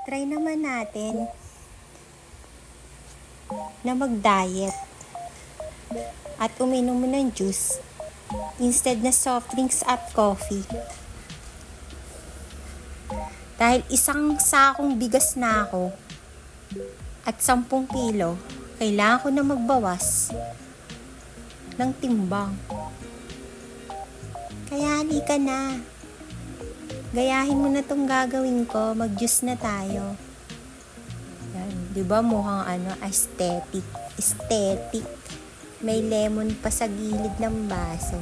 Try naman natin na mag-diet at uminom ng juice instead na soft drinks at coffee. Dahil isang sakong bigas na ako at 10 kilo, kailangan ko na magbawas ng timbang. Kaya halika na. Gayahin mo na tong gagawin ko, mag-juice na tayo. Yan, 'di ba mukhang aesthetic. Aesthetic. May lemon pa sa gilid ng baso.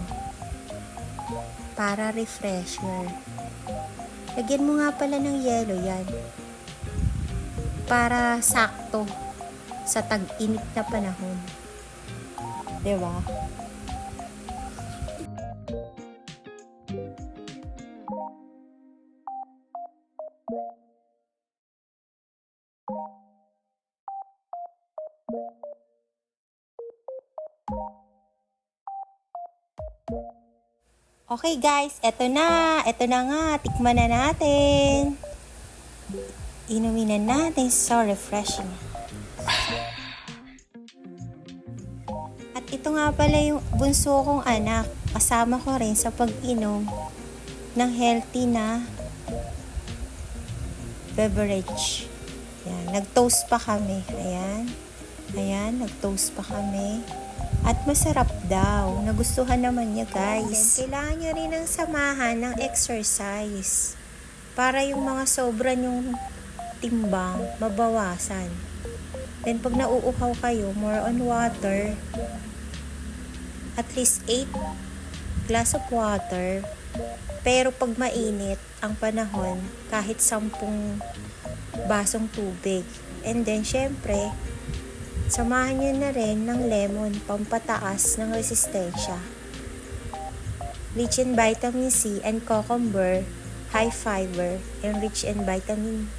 Para refresher. Lagyan mo nga pala ng yelo yan. Para sakto sa tag-init na panahon. 'Di ba? Okay guys, eto na nga, tikman na natin. Inumin na natin, so refreshing. At ito nga pala yung bunso kong anak, kasama ko rin sa pag-inom ng healthy na beverage. Yan, nag-toast pa kami, ayan, nag-toast pa kami. At masarap daw. Nagustuhan naman niya guys. Kailangan niya rin ng samahan ng exercise. Para yung mga sobra yung timbang, mabawasan. Then pag nauuhaw kayo, more on water. At least 8 glass of water. Pero pag mainit ang panahon, kahit 10 basong tubig. And then syempre, samahan nyo na rin ng lemon, pampataas ng resistensya. Rich in vitamin C and cucumber, high fiber, and rich in vitamin